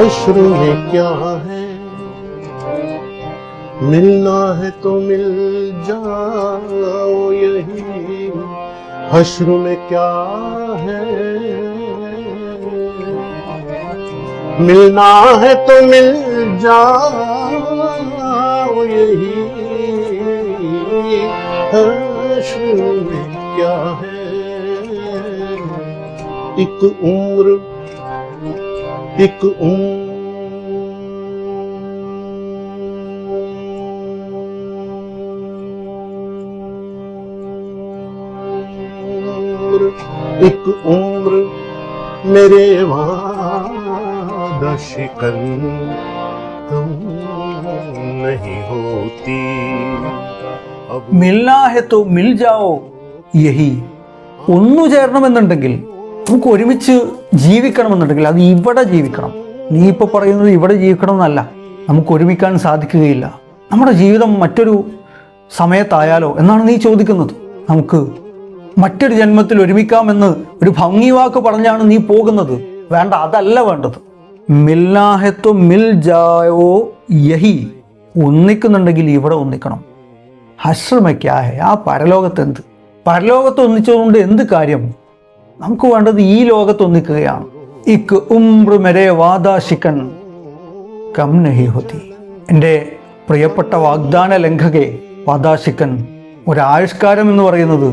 हश्र में क्या है, मिलना है तो मिल जाओ यही, हश्र में क्या है, मिलना है तो मिल जाओ यही, हश्र में क्या है। एक उम्र एक उम्र मेरे वादा शिकन तुम नहीं होती। മിൽനാ ഹെ തോ മിൽ ജാവോ യഹി. ഒന്നു ചേരണമെന്നുണ്ടെങ്കിൽ, നമുക്ക് ഒരുമിച്ച് ജീവിക്കണമെന്നുണ്ടെങ്കിൽ അത് ഇവിടെ ജീവിക്കണം. നീ ഇപ്പോൾ പറയുന്നത് ഇവിടെ ജീവിക്കണം എന്നല്ല, നമുക്ക് ഒരുമിക്കാൻ സാധിക്കുകയില്ല. നമ്മുടെ ജീവിതം മറ്റൊരു സമയത്തായാലോ എന്നാണ് നീ ചോദിക്കുന്നത്. നമുക്ക് മറ്റൊരു ജന്മത്തിൽ ഒരുമിക്കാമെന്ന് ഒരു ഭംഗി വാക്ക് പറഞ്ഞാണ് നീ പോകുന്നത്. വേണ്ട, അതല്ല വേണ്ടത്. മിൽനാ ഹെ തോ മിൽ ജാവോ യഹി. ഒന്നിക്കുന്നുണ്ടെങ്കിൽ ഇവിടെ ഒന്നിക്കണം. ഹശ്രമയ്ക്കാഹെ, ആ പരലോകത്തെന്ത്? പരലോകത്ത് ഒന്നിച്ചതുകൊണ്ട് എന്ത് കാര്യം? നമുക്ക് വേണ്ടത് ഈ ലോകത്ത് ഒന്നിക്കുകയാണ്. ഇക്ക് ഉംറ് മെരെ വാദാ ശിക്കൻ കം നഹി ഹോതി. എൻ്റെ പ്രിയപ്പെട്ട വാഗ്ദാന ലംഘകെ, വാദാശിക്കൻ, ഒരായുഷ്കാലം എന്ന് പറയുന്നത്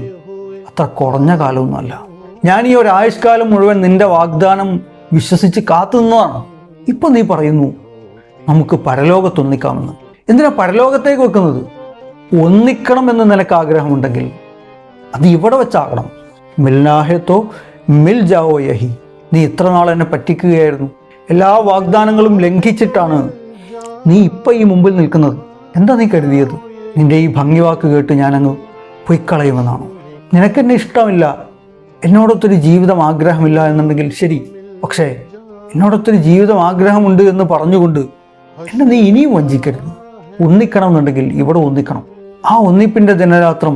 അത്ര കുറഞ്ഞ കാലമൊന്നുമല്ല. ഞാൻ ഈ ഒരായുഷ്കാലം മുഴുവൻ നിന്റെ വാഗ്ദാനം വിശ്വസിച്ച് കാത്തു നിന്നതാണ്. ഇപ്പം നീ പറയുന്നു നമുക്ക് പരലോകത്തൊന്നിക്കാമെന്ന്. എന്തിനാ പരലോകത്തേക്ക് വെക്കുന്നത്? ഒന്നിക്കണമെന്ന് നിനക്ക് ആഗ്രഹമുണ്ടെങ്കിൽ അത് ഇവിടെ വെച്ചാകണം. മിൽനാഹെത്തോ മിൽ ജാവോ യഹി. നീ ഇത്ര നാൾ എന്നെ പറ്റിക്കുകയായിരുന്നു. എല്ലാ വാഗ്ദാനങ്ങളും ലംഘിച്ചിട്ടാണ് നീ ഇപ്പം ഈ മുമ്പിൽ നിൽക്കുന്നത്. എന്താ നീ കരുതിയത്? നിന്റെ ഈ ഭംഗിവാക്ക് കേട്ട് ഞാനങ്ങ് പൊയ്ക്കളയുമെന്നാണോ? നിനക്കെന്നെ ഇഷ്ടമില്ല, എന്നോടൊത്തൊരു ജീവിതം ആഗ്രഹമില്ല എന്നുണ്ടെങ്കിൽ ശരി. പക്ഷേ എന്നോടൊത്തൊരു ജീവിതം ആഗ്രഹമുണ്ട് എന്ന് പറഞ്ഞുകൊണ്ട് എന്നെ നീ ഇനിയും വഞ്ചിക്കരുത്. ഒന്നിക്കണം എന്നുണ്ടെങ്കിൽ ഇവിടെ ഒന്നിക്കണം. ആ ഒന്നിപ്പിൻ്റെ ദിനരാത്രം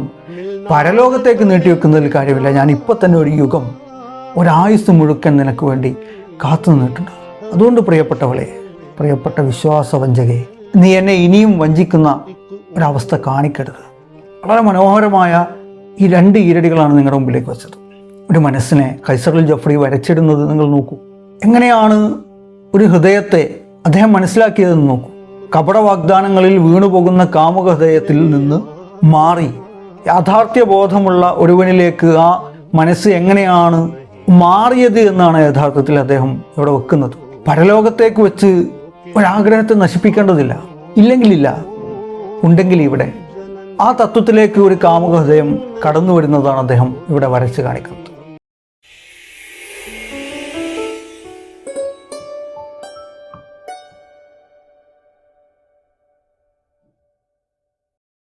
പരലോകത്തേക്ക് നീട്ടിവെക്കുന്നതിൽ കാര്യമില്ല. ഞാൻ ഇപ്പം തന്നെ ഒരു യുഗം, ഒരായുസ് മുഴുക്കൻ നിനക്ക് വേണ്ടി കാത്തു നിന്നിട്ടുണ്ട്. അതുകൊണ്ട് പ്രിയപ്പെട്ടവളെ, പ്രിയപ്പെട്ട വിശ്വാസവഞ്ചകെ, നീ എന്നെ ഇനിയും വഞ്ചിക്കുന്ന ഒരവസ്ഥ കാണിക്കരുത്. വളരെ മനോഹരമായ ഈ രണ്ട് ഈരടികളാണ് നിങ്ങളുടെ മുമ്പിലേക്ക് വെച്ചത്. ഒരു മനസ്സിനെ ഖൈസറുൽ ജഫ്രി വരച്ചിടുന്നത് നിങ്ങൾ നോക്കൂ. എങ്ങനെയാണ് ഒരു ഹൃദയത്തെ അദ്ദേഹം മനസ്സിലാക്കിയതെന്ന് നോക്കൂ. കപട വാഗ്ദാനങ്ങളിൽ വീണുപോകുന്ന കാമുക ഹൃദയത്തിൽ നിന്ന് മാറി യാഥാർത്ഥ്യബോധമുള്ള ഒരുവനിലേക്ക് ആ മനസ്സ് എങ്ങനെയാണ് മാറിയത് എന്നാണ് യഥാർത്ഥത്തിൽ അദ്ദേഹം ഇവിടെ വെക്കുന്നത്. പരലോകത്തേക്ക് വെച്ച് ഒരാഗ്രഹത്തെ നശിപ്പിക്കേണ്ടതില്ല. ഇല്ലെങ്കിലില്ല, ഉണ്ടെങ്കിൽ ഇവിടെ. ആ തത്വത്തിലേക്ക് ഒരു കാമുക ഹൃദയം കടന്നു വരുന്നതാണ് അദ്ദേഹം ഇവിടെ വരച്ച് കാണിക്കുന്നത്.